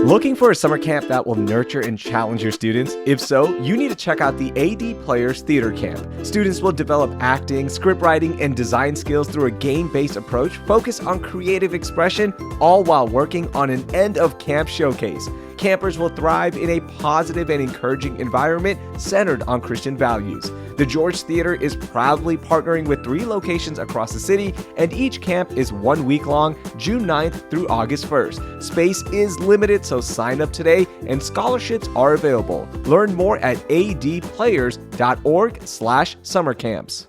Looking for a summer camp that will nurture and challenge your students? If so, you need to check out the AD Players Theater Camp. Students will develop acting, script writing, and design skills through a game-based approach focused on creative expression, all while working on an end-of-camp showcase. Campers will thrive in a positive and encouraging environment centered on Christian values. The George Theater is proudly partnering with 3 locations across the city, and each camp is 1 week long, June 9th through August 1st. Space is limited, so sign up today, and scholarships are available. Learn more at adplayers.org/summercamps.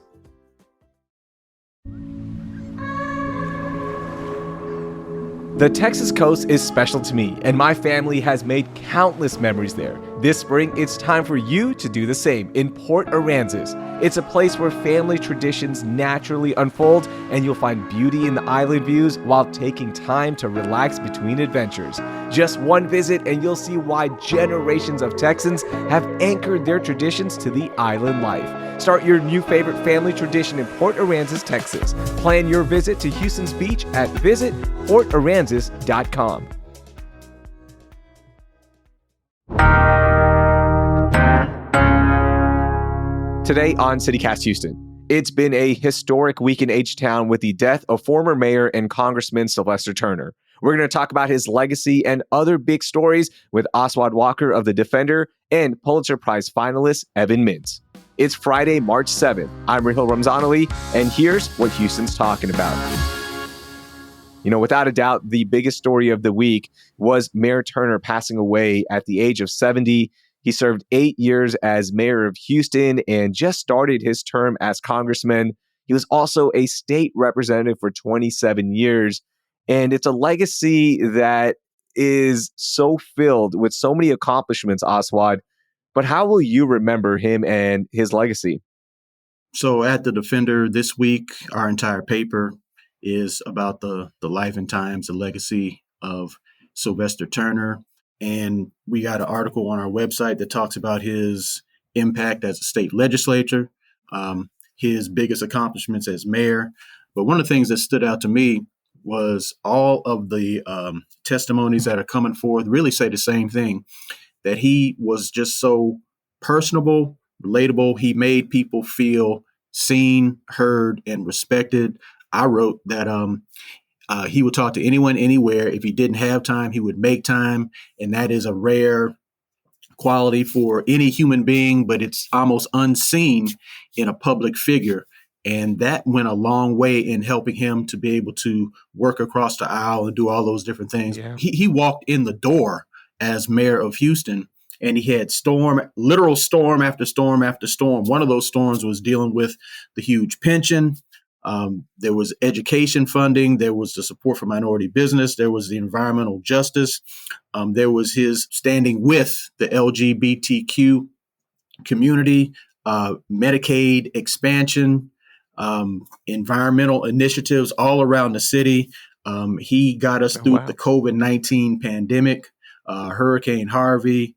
The Texas coast is special to me, and my family has made countless memories there. This spring, it's time for you to do the same in Port Aransas. It's a place where family traditions naturally unfold, and you'll find beauty in the island views while taking time to relax between adventures. Just one visit, and you'll see why generations of Texans have anchored their traditions to the island life. Start your new favorite family tradition in Port Aransas, Texas. Plan your visit to Houston's beach at visitportaransas.com. Today on CityCast Houston, it's been a historic week in H-Town with the death of former mayor and Congressman Sylvester Turner. We're going to talk about his legacy and other big stories with Aswad Walker of The Defender and Pulitzer Prize finalist Evan Mintz. It's Friday, March 7th. I'm Raheel Ramzanali, and here's what Houston's talking about. Without a doubt, the biggest story of the week was Mayor Turner passing away at the age of 70. He served 8 years as mayor of Houston and just started his term as congressman. He was also a state representative for 27 years. And it's a legacy that is so filled with so many accomplishments, Aswad. But how will you remember him and his legacy? So at The Defender this week, our entire paper is about the life and times, the legacy of Sylvester Turner. And we got an article on our website that talks about his impact as a state legislator, his biggest accomplishments as mayor. But one of the things that stood out to me was all of the testimonies that are coming forth really say the same thing, that he was just so personable, relatable. He made people feel seen, heard, and respected. I wrote that he would talk to anyone, anywhere. If he didn't have time, he would make time. And that is a rare quality for any human being, but it's almost unseen in a public figure. And that went a long way in helping him to be able to work across the aisle and do all those different things. Yeah. He walked in the door as mayor of Houston, and he had literal storm after storm after storm. One of those storms was dealing with the huge pension. There was education funding. There was the support for minority business. There was the environmental justice. There was his standing with the LGBTQ community, Medicaid expansion, environmental initiatives all around the city. He got us through the COVID-19 pandemic, Hurricane Harvey,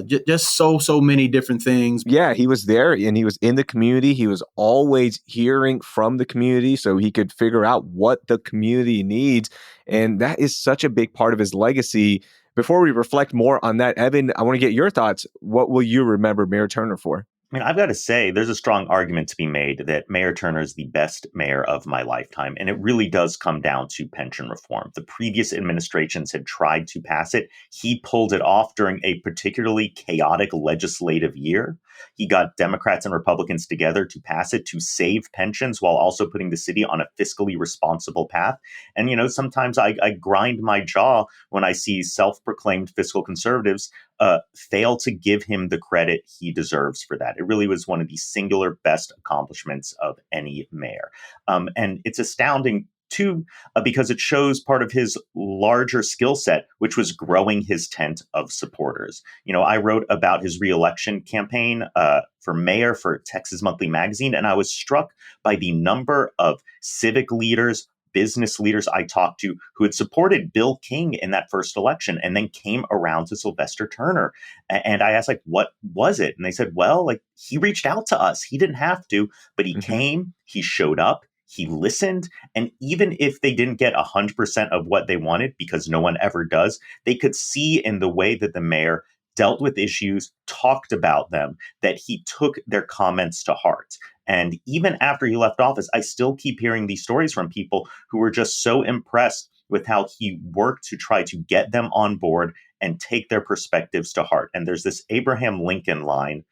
just so many different things. Yeah, he was there and he was in the community. He was always hearing from the community so he could figure out what the community needs. And that is such a big part of his legacy. Before we reflect more on that, Evan, I want to get your thoughts. What will you remember Mayor Turner for? I mean, I've got to say, there's a strong argument to be made that Mayor Turner is the best mayor of my lifetime. And it really does come down to pension reform. The previous administrations had tried to pass it. He pulled it off during a particularly chaotic legislative year. He got Democrats and Republicans together to pass it to save pensions while also putting the city on a fiscally responsible path. And, sometimes I grind my jaw when I see self-proclaimed fiscal conservatives fail to give him the credit he deserves for that. It really was one of the singular best accomplishments of any mayor. And it's astounding, too, because it shows part of his larger skill set, which was growing his tent of supporters. I wrote about his reelection campaign for mayor for Texas Monthly Magazine, and I was struck by the number of civic leaders, business leaders I talked to who had supported Bill King in that first election and then came around to Sylvester Turner. And I asked, what was it? And they said, he reached out to us. He didn't have to, but he came, he showed up, He listened. And even if they didn't get 100% of what they wanted, because no one ever does, they could see in the way that the mayor dealt with issues, talked about them, that he took their comments to heart. And even after he left office, I still keep hearing these stories from people who were just so impressed with how he worked to try to get them on board and take their perspectives to heart. And there's this Abraham Lincoln line,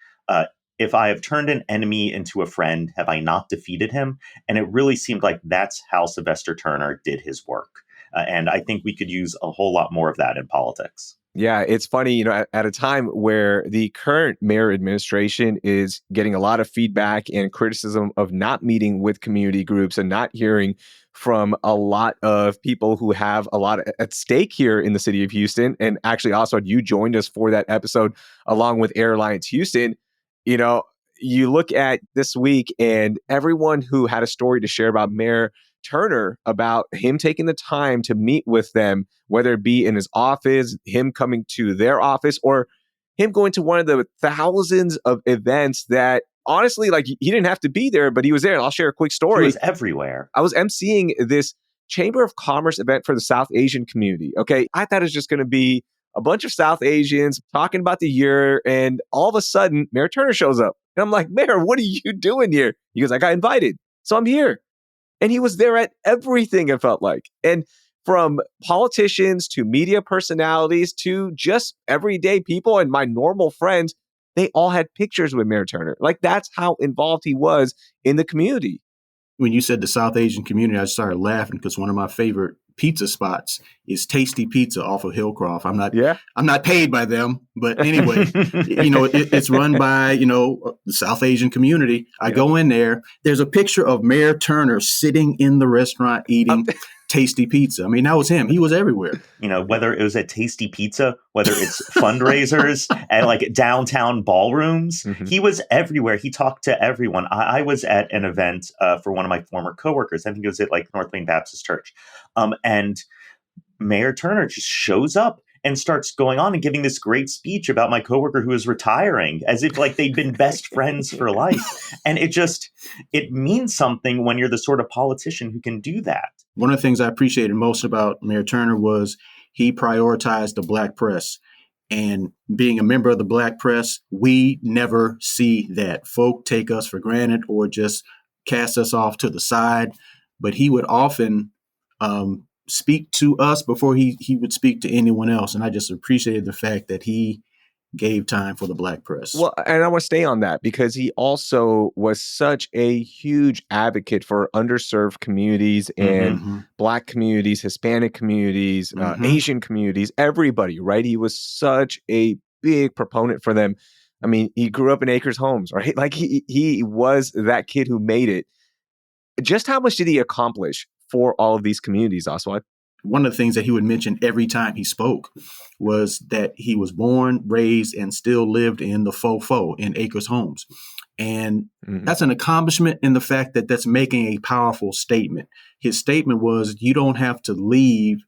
if I have turned an enemy into a friend, have I not defeated him? And it really seemed like that's how Sylvester Turner did his work. And I think we could use a whole lot more of that in politics. Yeah, it's funny, at a time where the current mayor administration is getting a lot of feedback and criticism of not meeting with community groups and not hearing from a lot of people who have a lot at stake here in the city of Houston. And actually, Aswad, you joined us for that episode along with Air Alliance Houston. You look at this week and everyone who had a story to share about Mayor Turner, about him taking the time to meet with them, whether it be in his office, him coming to their office, or him going to one of the thousands of events that honestly, like, he didn't have to be there, but he was there. And I'll share a quick story. He was everywhere. I was emceeing this Chamber of Commerce event for the South Asian community. Okay. I thought it was just going to be a bunch of South Asians talking about the year. And all of a sudden, Mayor Turner shows up. And I'm like, Mayor, what are you doing here? He goes, I got invited, so I'm here. And he was there at everything, it felt like. And from politicians to media personalities to just everyday people and my normal friends, they all had pictures with Mayor Turner. Like, that's how involved he was in the community. When you said the South Asian community, I started laughing because one of my favorite pizza spots is Tasty Pizza off of Hillcroft. I'm not paid by them, but anyway, it's run by, the South Asian community. I go in there. There's a picture of Mayor Turner sitting in the restaurant eating Tasty Pizza. I mean, that was him. He was everywhere. Whether it was at Tasty Pizza, whether it's fundraisers and like downtown ballrooms, he was everywhere. He talked to everyone. I was at an event for one of my former coworkers. I think it was at like North Main Baptist Church. And Mayor Turner just shows up and starts going on and giving this great speech about my coworker who is retiring, as if like they'd been best friends for life. And it means something when you're the sort of politician who can do that. One of the things I appreciated most about Mayor Turner was he prioritized the Black press. And being a member of the Black press, we never see that. Folk take us for granted or just cast us off to the side. But he would often speak to us before he would speak to anyone else. And I just appreciated the fact that he gave time for the Black press. Well, and I want to stay on that because he also was such a huge advocate for underserved communities and Black communities, Hispanic communities, Asian communities, everybody, right? He was such a big proponent for them. I mean, he grew up in Acres Homes, right? Like he was that kid who made it. Just how much did he accomplish for all of these communities, Aswad? One of the things that he would mention every time he spoke was that he was born, raised, and still lived in the faux in Acres Homes. And that's an accomplishment in the fact that that's making a powerful statement. His statement was, you don't have to leave,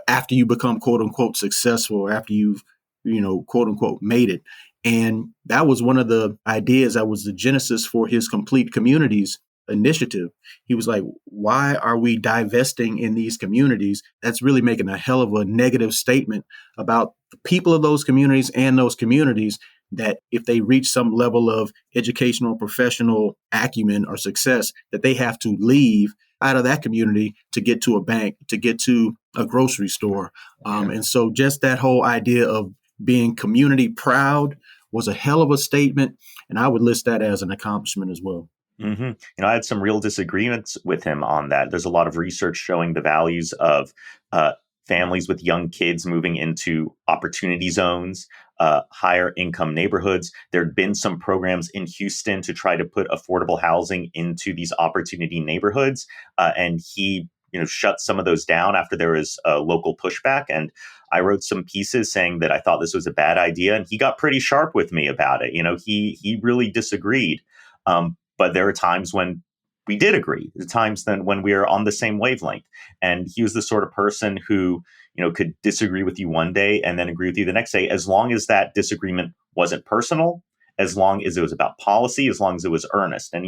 after you become quote unquote successful or after you've, quote unquote made it. And that was one of the ideas that was the genesis for his Complete Communities initiative. He was like, why are we divesting in these communities? That's really making a hell of a negative statement about the people of those communities and those communities, that if they reach some level of educational, professional acumen or success, that they have to leave out of that community to get to a bank, to get to a grocery store. And so just that whole idea of being community proud was a hell of a statement. And I would list that as an accomplishment as well. I had some real disagreements with him on that. There's a lot of research showing the values of families with young kids moving into opportunity zones, higher income neighborhoods. There had been some programs in Houston to try to put affordable housing into these opportunity neighborhoods. And he shut some of those down after there was local pushback. And I wrote some pieces saying that I thought this was a bad idea. And he got pretty sharp with me about it. He really disagreed. But there are times when we did agree. There are times then when we are on the same wavelength. And he was the sort of person who, could disagree with you one day and then agree with you the next day, as long as that disagreement wasn't personal as long as it was about policy, as long as it was earnest. And,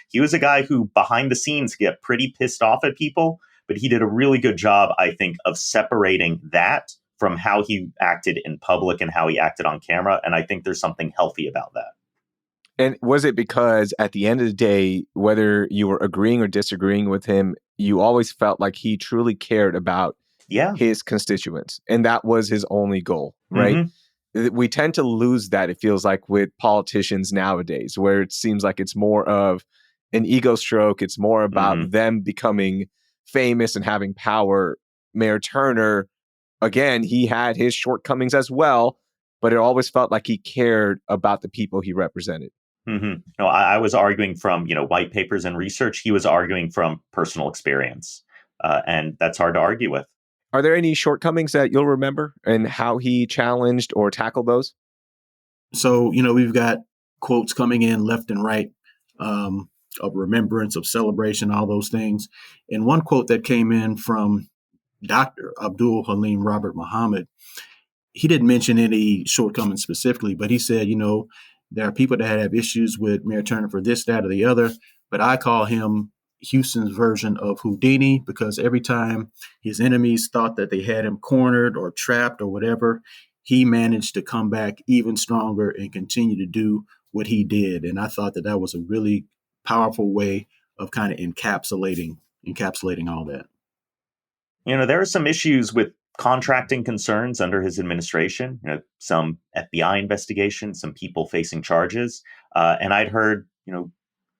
he was a guy who behind the scenes get pretty pissed off at people, but he did a really good job, I think, of separating that from how he acted in public and how he acted on camera. And I think there's something healthy about that. And was it because at the end of the day, whether you were agreeing or disagreeing with him, you always felt like he truly cared about his constituents, and that was his only goal, right? Mm-hmm. We tend to lose that, it feels like, with politicians nowadays, where it seems like it's more of an ego stroke. It's more about them becoming famous and having power. Mayor Turner, again, he had his shortcomings as well, but it always felt like he cared about the people he represented. No, I was arguing from, white papers and research. He was arguing from personal experience. And that's hard to argue with. Are there any shortcomings that you'll remember and how he challenged or tackled those? So, we've got quotes coming in left and right of remembrance, of celebration, all those things. And one quote that came in from Dr. Abdul Halim Robert Muhammad, he didn't mention any shortcomings specifically, but he said, there are people that have issues with Mayor Turner for this, that, or the other, but I call him Houston's version of Houdini, because every time his enemies thought that they had him cornered or trapped or whatever, he managed to come back even stronger and continue to do what he did. And I thought that was a really powerful way of kind of encapsulating all that. There are some issues with contracting concerns under his administration, some FBI investigations, some people facing charges. And I'd heard,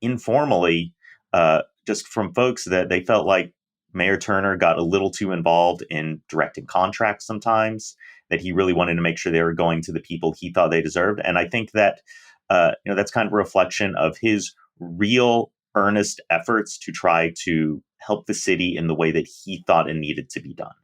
informally, just from folks that they felt like Mayor Turner got a little too involved in directing contracts sometimes, that he really wanted to make sure they were going to the people he thought they deserved. And I think that, that's kind of a reflection of his real earnest efforts to try to help the city in the way that he thought it needed to be done.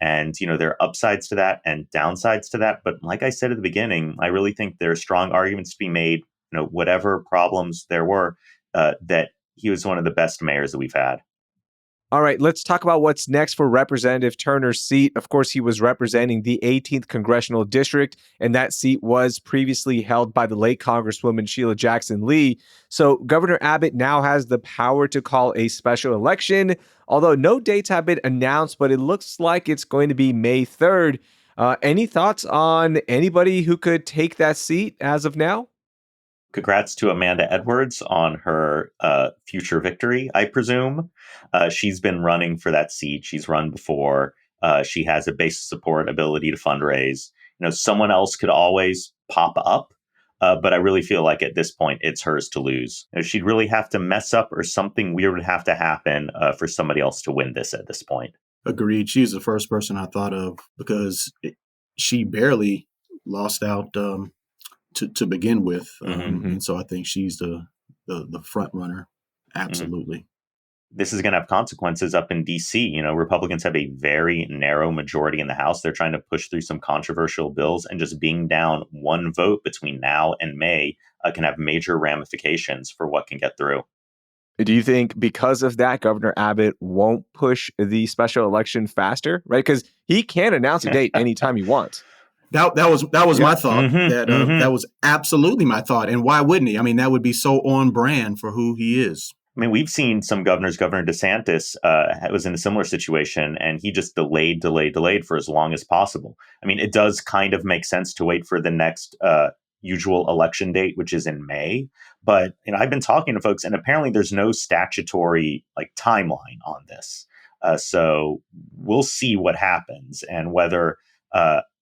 And, there are upsides to that and downsides to that. But like I said at the beginning, I really think there are strong arguments to be made, whatever problems there were, that he was one of the best mayors that we've had. All right, let's talk about what's next for Representative Turner's seat. Of course, he was representing the 18th Congressional District, and that seat was previously held by the late Congresswoman Sheila Jackson Lee. So Governor Abbott now has the power to call a special election, although no dates have been announced, but it looks like it's going to be May 3rd. Any thoughts on anybody who could take that seat as of now? Congrats to Amanda Edwards on her future victory, I presume. She's been running for that seat. She's run before. She has a base of support, ability to fundraise. Someone else could always pop up, but I really feel like at this point it's hers to lose. She'd really have to mess up, or something weird would have to happen for somebody else to win this at this point. Agreed. She's the first person I thought of, because she barely lost out to begin with. And so I think she's the front runner. Absolutely. This is going to have consequences up in D.C. Republicans have a very narrow majority in the House. They're trying to push through some controversial bills, and just being down one vote between now and May can have major ramifications for what can get through. Do you think because of that, Governor Abbott won't push the special election faster, right? Because he can announce a date anytime he wants. That was my thought. That was absolutely my thought. And why wouldn't he? I mean, that would be so on brand for who he is. I mean, we've seen some governors. Governor DeSantis was in a similar situation, and he just delayed for as long as possible. I mean, it does kind of make sense to wait for the next usual election date, which is in May. But I've been talking to folks, and apparently there's no statutory timeline on this. So we'll see what happens, and whether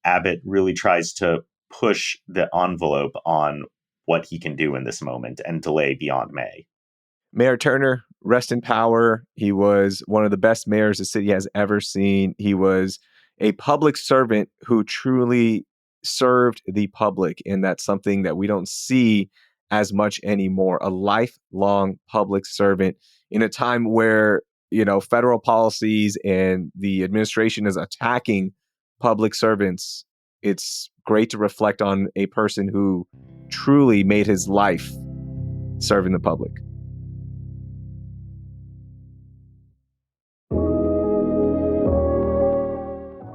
Abbott really tries to push the envelope on what he can do in this moment and delay beyond May. Mayor Turner, rest in power. He was one of the best mayors the city has ever seen. He was a public servant who truly served the public, and that's something that we don't see as much anymore. A lifelong public servant in a time where, federal policies and the administration is attacking public servants. It's great to reflect on a person who truly made his life serving the public.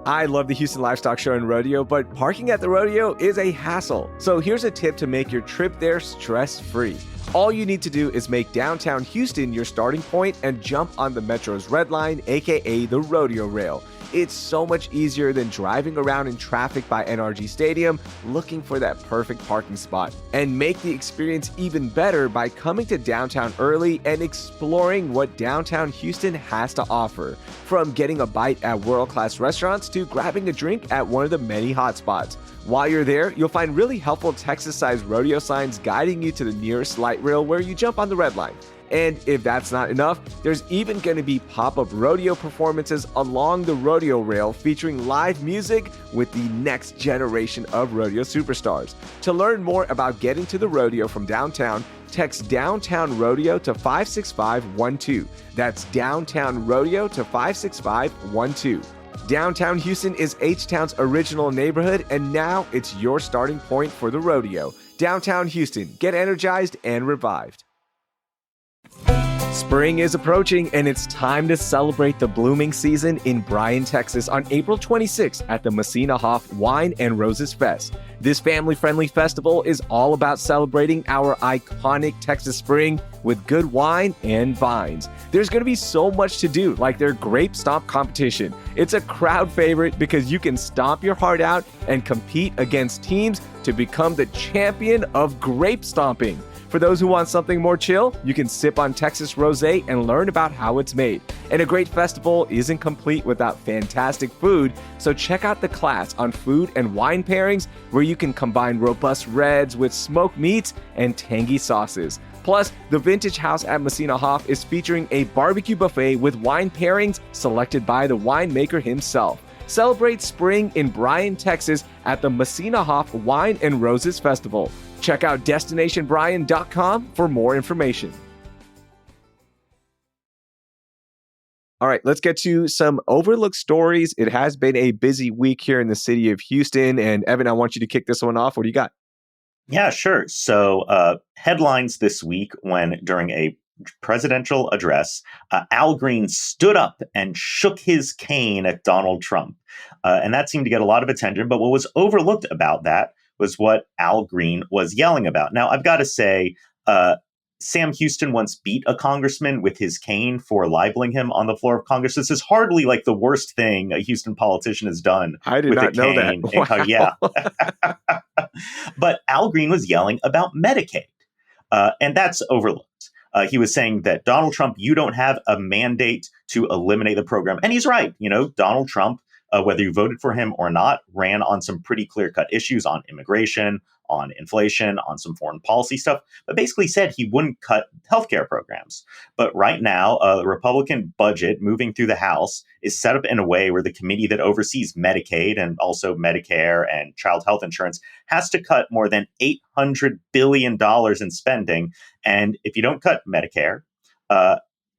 I love the Houston Livestock Show and Rodeo, but parking at the rodeo is a hassle. So here's a tip to make your trip there stress-free. All you need to do is make downtown Houston your starting point and jump on the Metro's Red Line, aka the Rodeo Rail. It's so much easier than driving around in traffic by NRG Stadium looking for that perfect parking spot. And make the experience even better by coming to downtown early and exploring what downtown Houston has to offer. From getting a bite at world-class restaurants to grabbing a drink at one of the many hotspots. While you're there, you'll find really helpful Texas-sized rodeo signs guiding you to the nearest light rail where you jump on the red line. And if that's not enough, there's even going to be pop-up rodeo performances along the rodeo rail featuring live music with the next generation of rodeo superstars. To learn more about getting to the rodeo from downtown, text Downtown Rodeo to 56512. That's Downtown Rodeo to 56512. Downtown Houston is H-Town's original neighborhood, and now it's your starting point for the rodeo. Downtown Houston, get energized and revived. Spring is approaching, and it's time to celebrate the blooming season in Bryan, Texas on April 26th at the Messina Hoff Wine and Roses Fest. This family-friendly festival is all about celebrating our iconic Texas spring with good wine and vines. There's going to be so much to do, like their grape stomp competition. It's a crowd favorite because you can stomp your heart out and compete against teams to become the champion of grape stomping. For those who want something more chill, you can sip on Texas rosé and learn about how it's made. And a great festival isn't complete without fantastic food, so check out the class on food and wine pairings where you can combine robust reds with smoked meats and tangy sauces. Plus, the Vintage House at Messina Hoff is featuring a barbecue buffet with wine pairings selected by the winemaker himself. Celebrate spring in Bryan, Texas at the Messina Hoff Wine and Roses Festival. Check out destinationbryan.com for more information. All right, let's get to some overlooked stories. It has been a busy week here in the city of Houston. And Evan, I want you to kick this one off. What do you got? Yeah, sure. So headlines this week when during a presidential address, Al Green stood up and shook his cane at Donald Trump. And that seemed to get a lot of attention. But what was overlooked about that was what Al Green was yelling about. Now, I've got to say, Sam Houston once beat a congressman with his cane for libeling him on the floor of Congress. This is hardly like the worst thing a Houston politician has done. I did not know that. Wow. Yeah. But Al Green was yelling about Medicaid, and that's overlooked. He was saying that Donald Trump, you don't have a mandate to eliminate the program. And he's right. You know, Donald Trump, whether you voted for him or not, ran on some pretty clear-cut issues on immigration, on inflation, on some foreign policy stuff, but basically said he wouldn't cut healthcare programs. But right now, the Republican budget moving through the House is set up in a way where the committee that oversees Medicaid and also Medicare and child health insurance has to cut more than $800 billion in spending. And if you don't cut Medicare,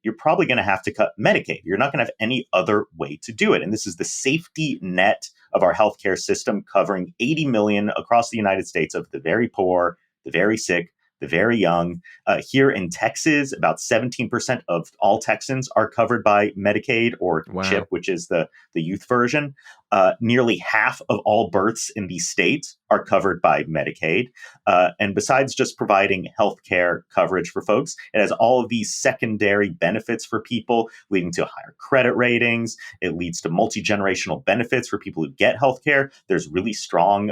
you're probably going to have to cut Medicaid. You're not going to have any other way to do it. And this is the safety net of our healthcare system, covering 80 million across the United States of the very poor, the very sick, the very young. Here in Texas, about 17% of all Texans are covered by Medicaid or CHIP, which is the youth version. Nearly half of all births in the state are covered by Medicaid. And besides just providing healthcare coverage for folks, it has all of these secondary benefits for people, leading to higher credit ratings. It leads to multi-generational benefits for people who get healthcare. There's really strong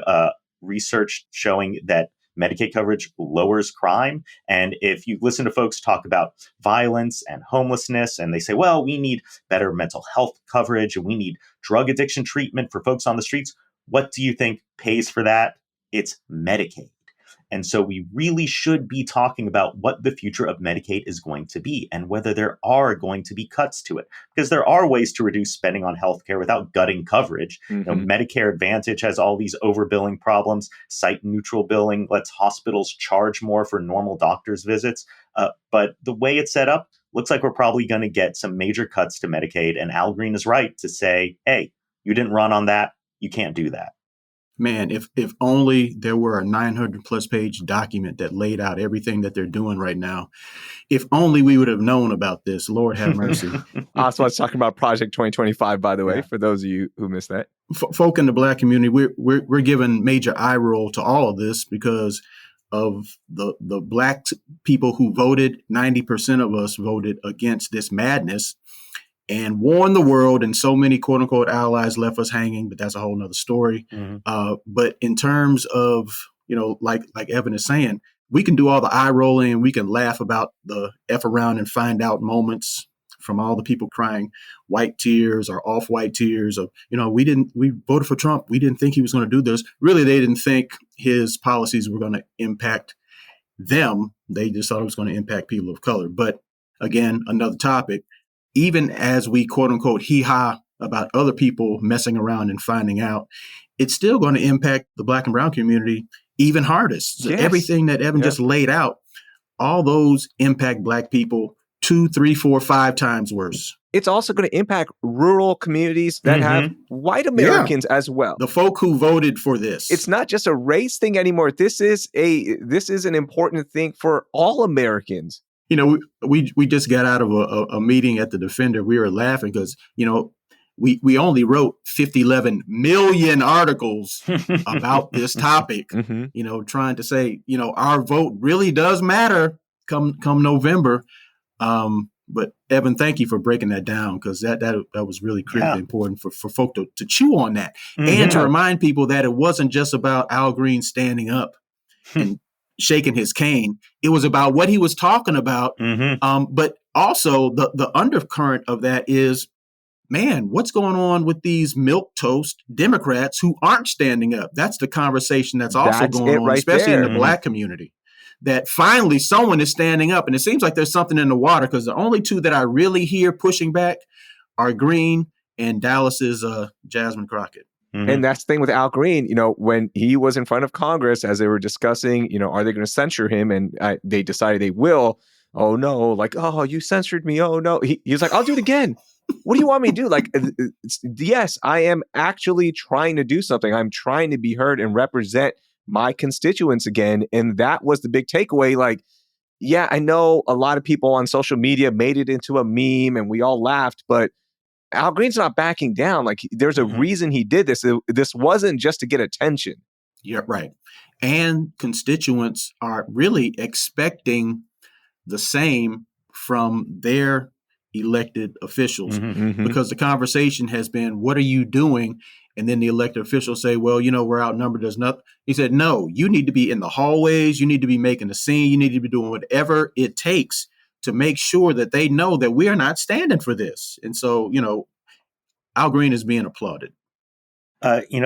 research showing that Medicaid coverage lowers crime. And if you listen to folks talk about violence and homelessness, and they say, well, we need better mental health coverage and we need drug addiction treatment for folks on the streets, what do you think pays for that? It's Medicaid. And so we really should be talking about what the future of Medicaid is going to be and whether there are going to be cuts to it. Because there are ways to reduce spending on healthcare without gutting coverage. Mm-hmm. You know, Medicare Advantage has all these overbilling problems. Site neutral billing lets hospitals charge more for normal doctor's visits. But the way it's set up, looks like we're probably going to get some major cuts to Medicaid. And Al Green is right to say, hey, you didn't run on that. You can't do that. Man, if only there were a 900 plus page document that laid out everything that they're doing right now. If only we would have known about this. Lord have mercy. Aswad's talking about Project 2025, by the way, Yeah. for those of you who missed that. Folk in the Black community, we're giving major eye roll to all of this because of the Black people who voted. 90% of us voted against this madness and warned the world, and so many quote unquote allies left us hanging, but that's a whole nother story. Mm-hmm. But in terms of, like Evan is saying, we can do all the eye rolling, we can laugh about the F around and find out moments from all the people crying white tears or off-white tears of, we voted for Trump. We didn't think he was going to do this. Really, they didn't think his policies were going to impact them. They just thought it was going to impact people of color. But again, another topic. Even as we quote unquote hee-haw about other people messing around and finding out, it's still going to impact the Black and brown community even hardest. So Yes. Everything that Evan just laid out, all those impact Black people 2, 3, 4, 5 times worse. It's also going to impact rural communities that have white Americans as well. The folk who voted for this. It's not just a race thing anymore. This is an important thing for all Americans. We just got out of a meeting at the Defender. We were laughing because, we only wrote 11 million articles about this topic, trying to say, our vote really does matter come November. But Evan, thank you for breaking that down, because that was really critically important for folk to chew on that and to remind people that it wasn't just about Al Green standing up and shaking his cane. It was about what he was talking about. But also the undercurrent of that is, man, what's going on with these milquetoast Democrats who aren't standing up? That's the conversation that's also going on, especially in the Black community. That finally someone is standing up, and it seems like there's something in the water, because the only two that I really hear pushing back are Green and Dallas's Jasmine Crockett. And that's the thing with Al Green, when he was in front of Congress, as they were discussing, are they going to censure him? And they decided they will. Oh, no, you censored me. Oh, no. He was like, I'll do it again. What do you want me to do? Yes, I am actually trying to do something. I'm trying to be heard and represent my constituents again. And that was the big takeaway. I know a lot of people on social media made it into a meme and we all laughed, but Al Green's not backing down. There's a reason he did this. This wasn't just to get attention. Yeah, right. And constituents are really expecting the same from their elected officials, because the conversation has been, what are you doing? And then the elected officials say, well, we're outnumbered. There's nothing. He said, no, you need to be in the hallways. You need to be making a scene. You need to be doing whatever it takes to make sure that they know that we are not standing for this. And so, Al Green is being applauded.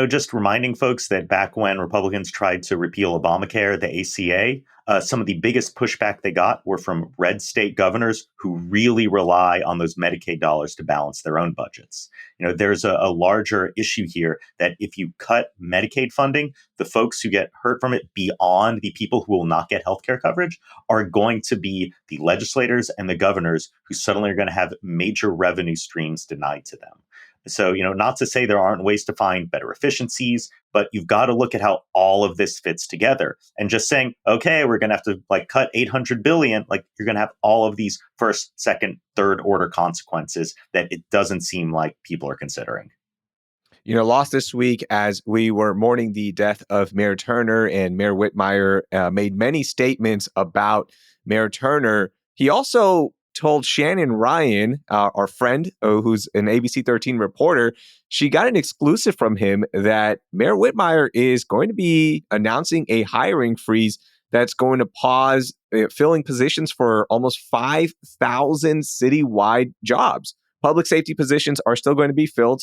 Just reminding folks that back when Republicans tried to repeal Obamacare, the ACA, some of the biggest pushback they got were from red state governors who really rely on those Medicaid dollars to balance their own budgets. There's a larger issue here that if you cut Medicaid funding, the folks who get hurt from it beyond the people who will not get healthcare coverage are going to be the legislators and the governors who suddenly are going to have major revenue streams denied to them. So, not to say there aren't ways to find better efficiencies, but you've got to look at how all of this fits together. And just saying, okay, we're going to have to cut $800 billion, you're going to have all of these first, second, third order consequences that it doesn't seem like people are considering. Lost this week as we were mourning the death of Mayor Turner, and Mayor Whitmire made many statements about Mayor Turner. He also told Shannon Ryan, our friend, who's an ABC 13 reporter, she got an exclusive from him that Mayor Whitmire is going to be announcing a hiring freeze that's going to pause filling positions for almost 5,000 citywide jobs. Public safety positions are still going to be filled,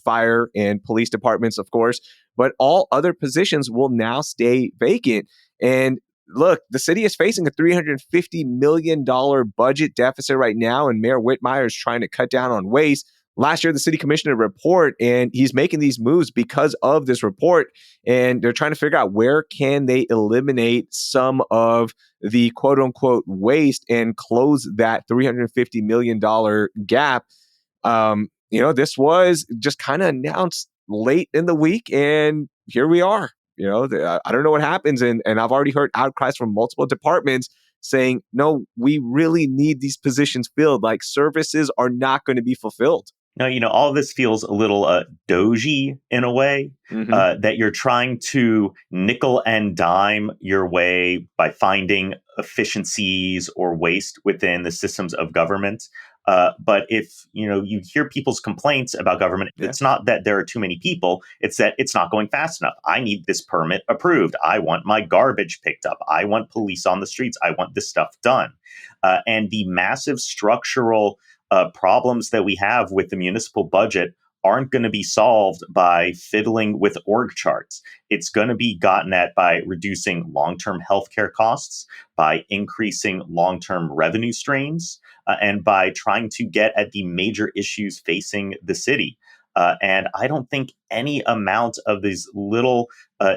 fire and police departments, of course, but all other positions will now stay vacant. And look, the city is facing a $350 million budget deficit right now, and Mayor Whitmire is trying to cut down on waste. Last year, the city commissioned a report, and he's making these moves because of this report, and they're trying to figure out where can they eliminate some of the quote-unquote waste and close that $350 million gap. This was just kind of announced late in the week, and here we are. I don't know what happens. And I've already heard outcries from multiple departments saying, no, we really need these positions filled. Like, services are not going to be fulfilled. Now, all of this feels a little doji in a way, that you're trying to nickel and dime your way by finding efficiencies or waste within the systems of government. But if, you hear people's complaints about government, it's not that there are too many people. It's that it's not going fast enough. I need this permit approved. I want my garbage picked up. I want police on the streets. I want this stuff done. And the massive structural problems that we have with the municipal budget aren't going to be solved by fiddling with org charts. It's going to be gotten at by reducing long-term healthcare costs, by increasing long-term revenue streams, and by trying to get at the major issues facing the city. And I don't think any amount of these little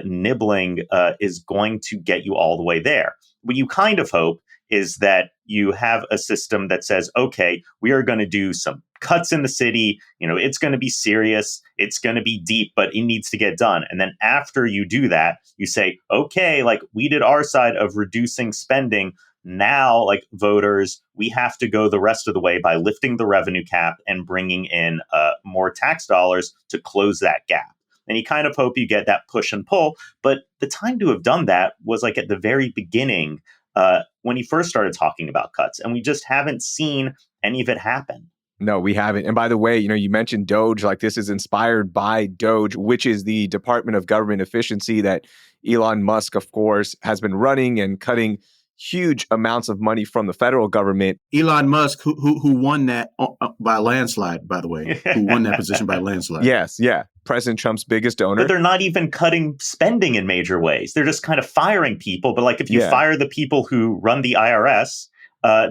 nibbling is going to get you all the way there. What you kind of hope is that you have a system that says, okay, we are going to do some cuts in the city. It's going to be serious. It's going to be deep, but it needs to get done. And then after you do that, you say, okay, like, we did our side of reducing spending. Now, like, voters, we have to go the rest of the way by lifting the revenue cap and bringing in more tax dollars to close that gap. And you kind of hope you get that push and pull. But the time to have done that was like at the very beginning, when he first started talking about cuts, and we just haven't seen any of it happen. No, we haven't. And by the way, you mentioned Doge, like, this is inspired by Doge, which is the Department of Government Efficiency that Elon Musk, of course, has been running and cutting huge amounts of money from the federal government. Elon Musk, who won that by a landslide, by the way, who won that position by a landslide. Yes, yeah. President Trump's biggest donor. But they're not even cutting spending in major ways. They're just kind of firing people. But like, if you fire the people who run the IRS,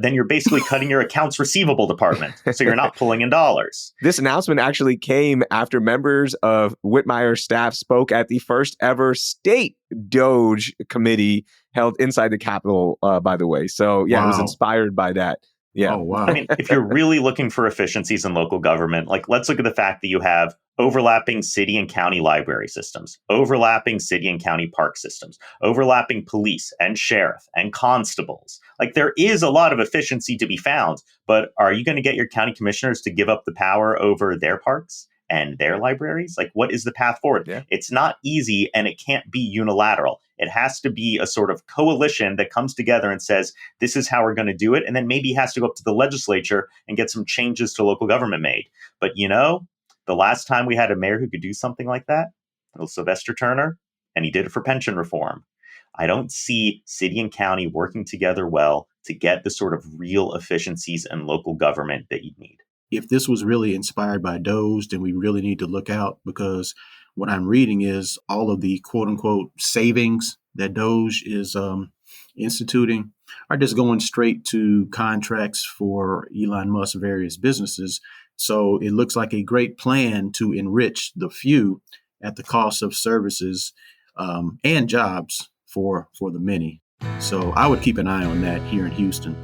then you're basically cutting your accounts receivable department. So you're not pulling in dollars. This announcement actually came after members of Whitmire's staff spoke at the first ever state Doge committee held inside the Capitol, by the way. So yeah, It was inspired by that. Yeah. Oh, wow. I mean, if you're really looking for efficiencies in local government, like, let's look at the fact that you have overlapping city and county library systems, overlapping city and county park systems, overlapping police and sheriff and constables. Like, there is a lot of efficiency to be found, but are you going to get your county commissioners to give up the power over their parks and their libraries? Like, what is the path forward? Yeah. It's not easy, and it can't be unilateral. It has to be a sort of coalition that comes together and says, this is how we're going to do it. And then maybe has to go up to the legislature and get some changes to local government made. But, the last time we had a mayor who could do something like that, it was Sylvester Turner, and he did it for pension reform. I don't see city and county working together well to get the sort of real efficiencies in local government that you need. If this was really inspired by Doge, then we really need to look out, because what I'm reading is all of the quote unquote savings that Doge is instituting are just going straight to contracts for Elon Musk's various businesses. So it looks like a great plan to enrich the few at the cost of services and jobs for the many. So I would keep an eye on that here in Houston.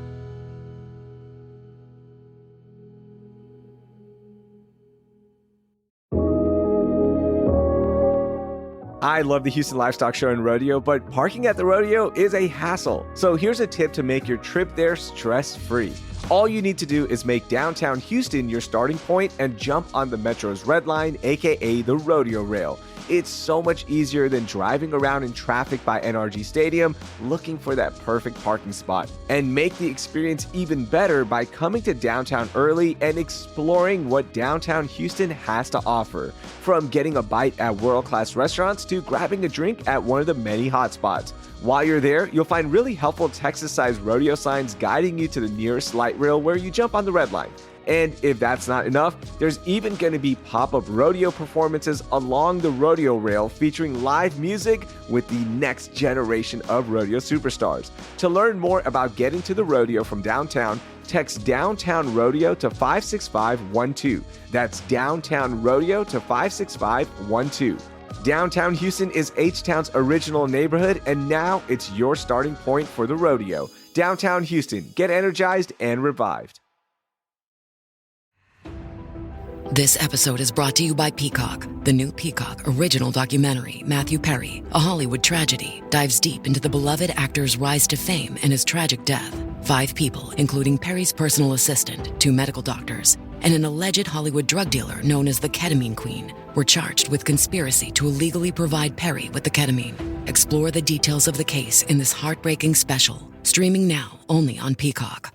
I love the Houston Livestock Show and Rodeo, but parking at the rodeo is a hassle. So here's a tip to make your trip there stress-free. All you need to do is make downtown Houston your starting point and jump on the Metro's Red Line, aka the Rodeo Rail. It's so much easier than driving around in traffic by NRG Stadium looking for that perfect parking spot. And make the experience even better by coming to downtown early and exploring what downtown Houston has to offer. From getting a bite at world-class restaurants to grabbing a drink at one of the many hotspots. While you're there, you'll find really helpful Texas-sized rodeo signs guiding you to the nearest light rail where you jump on the red line. And if that's not enough, there's even going to be pop-up rodeo performances along the rodeo rail featuring live music with the next generation of rodeo superstars. To learn more about getting to the rodeo from downtown, text Downtown Rodeo to 56512. That's Downtown Rodeo to 56512. Downtown Houston is H-Town's original neighborhood, and now it's your starting point for the rodeo. Downtown Houston, get energized and revived. This episode is brought to you by Peacock. The new Peacock original documentary, Matthew Perry, A Hollywood Tragedy, dives deep into the beloved actor's rise to fame and his tragic death. 5 people, including Perry's personal assistant, 2 medical doctors, and an alleged Hollywood drug dealer known as the Ketamine Queen, were charged with conspiracy to illegally provide Perry with the ketamine. Explore the details of the case in this heartbreaking special, streaming now only on Peacock.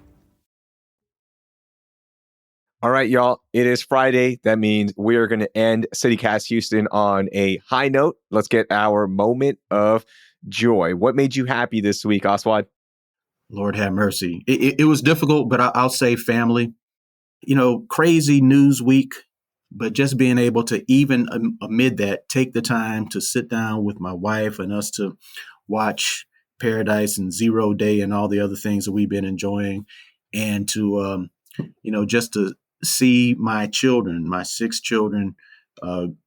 All right, y'all, it is Friday. That means we are going to end CityCast Houston on a high note. Let's get our moment of joy. What made you happy this week, Aswad? Lord have mercy. It was difficult, but I'll say family. Crazy news week, but just being able to even amid that, take the time to sit down with my wife and us to watch Paradise and 0 Day and all the other things that we've been enjoying, and to, just to see my children, my 6 children,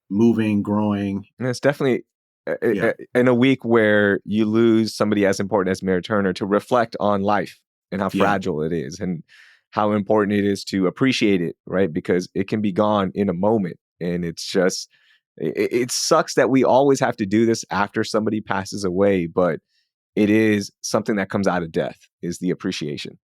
moving, growing. And it's definitely in a week where you lose somebody as important as Mayor Turner, to reflect on life and how fragile it is and how important it is to appreciate it, right? Because it can be gone in a moment. And it's just, it sucks that we always have to do this after somebody passes away, but it is something that comes out of death, is the appreciation.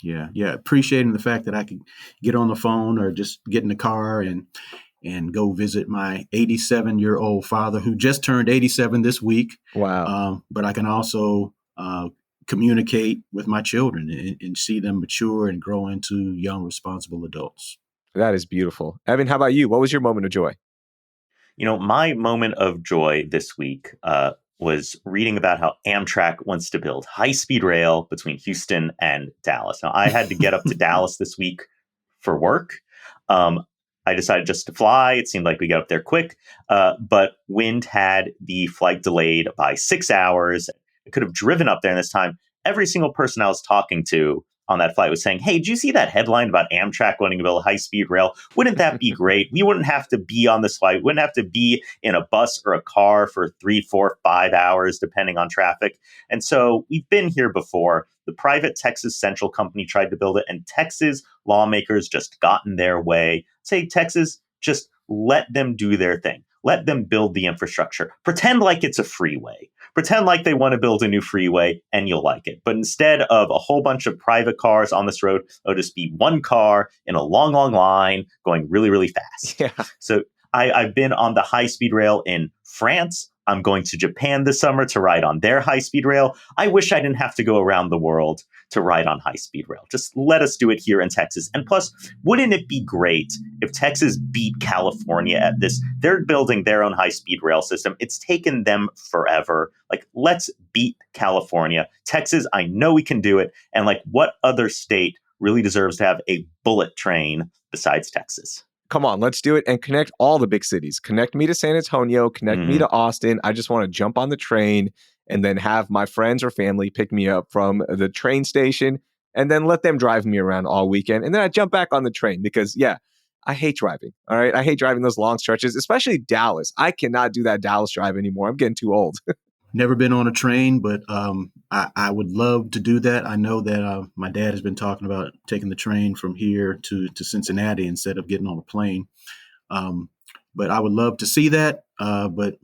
Yeah. Appreciating the fact that I could get on the phone or just get in the car and go visit my 87-year-old father, who just turned 87 this week. Wow. But I can also communicate with my children and see them mature and grow into young, responsible adults. That is beautiful. Evan, how about you? What was your moment of joy? My moment of joy this week was reading about how Amtrak wants to build high-speed rail between Houston and Dallas. Now, I had to get up to Dallas this week for work. I decided just to fly. It seemed like we got up there quick, but wind had the flight delayed by 6 hours. I could have driven up there in this time. Every single person I was talking to on that flight was saying, "Hey, did you see that headline about Amtrak wanting to build a high-speed rail? Wouldn't that be great? We wouldn't have to be on this flight. Wouldn't have to be in a bus or a car for 3, 4, 5 hours, depending on traffic." And so we've been here before. The private Texas Central Company tried to build it, and Texas lawmakers just got in their way. Say, Texas, just let them do their thing. Let them build the infrastructure. Pretend like it's a freeway. Pretend like they want to build a new freeway and you'll like it. But instead of a whole bunch of private cars on this road, it'll just be one car in a long, long line going really, really fast. Yeah. So I've been on the high-speed rail in France. I'm going to Japan this summer to ride on their high-speed rail. I wish I didn't have to go around the world to ride on high-speed rail. Just let us do it here in Texas. And plus, wouldn't it be great if Texas beat California at this? They're building their own high-speed rail system. It's taken them forever. Let's beat California. Texas, I know we can do it. And what other state really deserves to have a bullet train besides Texas? Come on, let's do it and connect all the big cities. Connect me to San Antonio, connect me to Austin. I just want to jump on the train and then have my friends or family pick me up from the train station and then let them drive me around all weekend. And then I jump back on the train because, I hate driving. All right. I hate driving those long stretches, especially Dallas. I cannot do that Dallas drive anymore. I'm getting too old. Never been on a train, but I would love to do that. I know that my dad has been talking about taking the train from here to Cincinnati instead of getting on a plane. But I would love to see that, but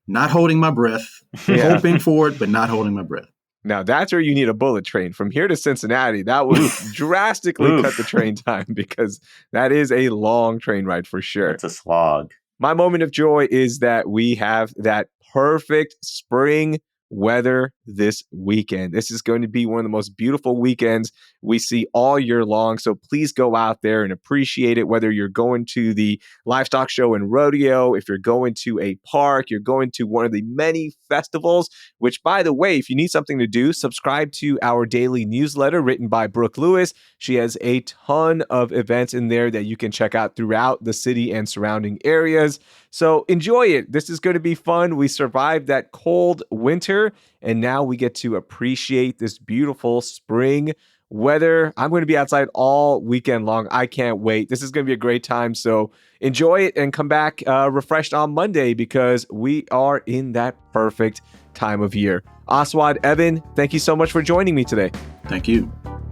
not holding my breath, hoping for it, but not holding my breath. Now, that's where you need a bullet train. From here to Cincinnati, that would drastically cut the train time because that is a long train ride for sure. It's a slog. My moment of joy is that we have that perfect spring weather this weekend. This is going to be one of the most beautiful weekends we see all year long. So please go out there and appreciate it, whether you're going to the livestock show and rodeo, if you're going to a park, you're going to one of the many festivals, which, by the way, if you need something to do, subscribe to our daily newsletter written by Brooke Lewis. She has a ton of events in there that you can check out throughout the city and surrounding areas. So enjoy it. This is going to be fun. We survived that cold winter, and now we get to appreciate this beautiful spring weather. I'm going to be outside all weekend long. I can't wait. This is going to be a great time. So enjoy it and come back refreshed on Monday because we are in that perfect time of year. Aswad, Evan, thank you so much for joining me today. Thank you.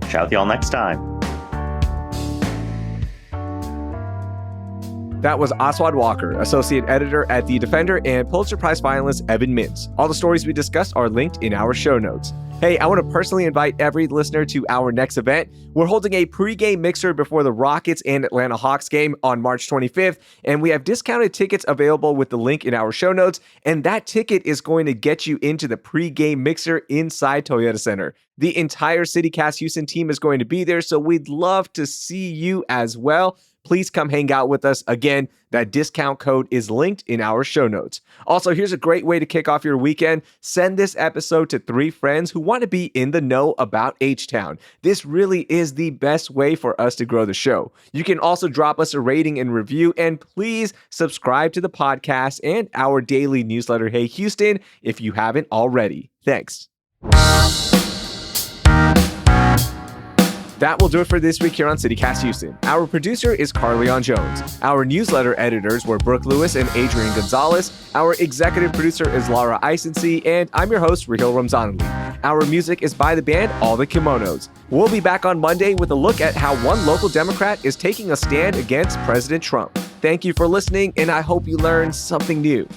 Chat with y'all next time. That was Aswad Walker, associate editor at The Defender, and Pulitzer Prize finalist Evan Mintz. All the stories we discussed are linked in our show notes. Hey, I want to personally invite every listener to our next event. We're holding a pregame mixer before the Rockets and Atlanta Hawks game on March 25th, and we have discounted tickets available with the link in our show notes, and that ticket is going to get you into the pregame mixer inside Toyota Center. The entire CityCast Houston team is going to be there, so we'd love to see you as well. Please come hang out with us. Again, that discount code is linked in our show notes. Also, here's a great way to kick off your weekend. Send this episode to 3 friends who want to be in the know about H-Town. This really is the best way for us to grow the show. You can also drop us a rating and review, and please subscribe to the podcast and our daily newsletter, Hey Houston, if you haven't already. Thanks. That will do it for this week here on CityCast Houston. Our producer is Carleon Jones. Our newsletter editors were Brooke Lewis and Adrian Gonzalez. Our executive producer is Laura Isensee, and I'm your host, Raheel Ramzanali. Our music is by the band All the Kimonos. We'll be back on Monday with a look at how one local Democrat is taking a stand against President Trump. Thank you for listening, and I hope you learned something new.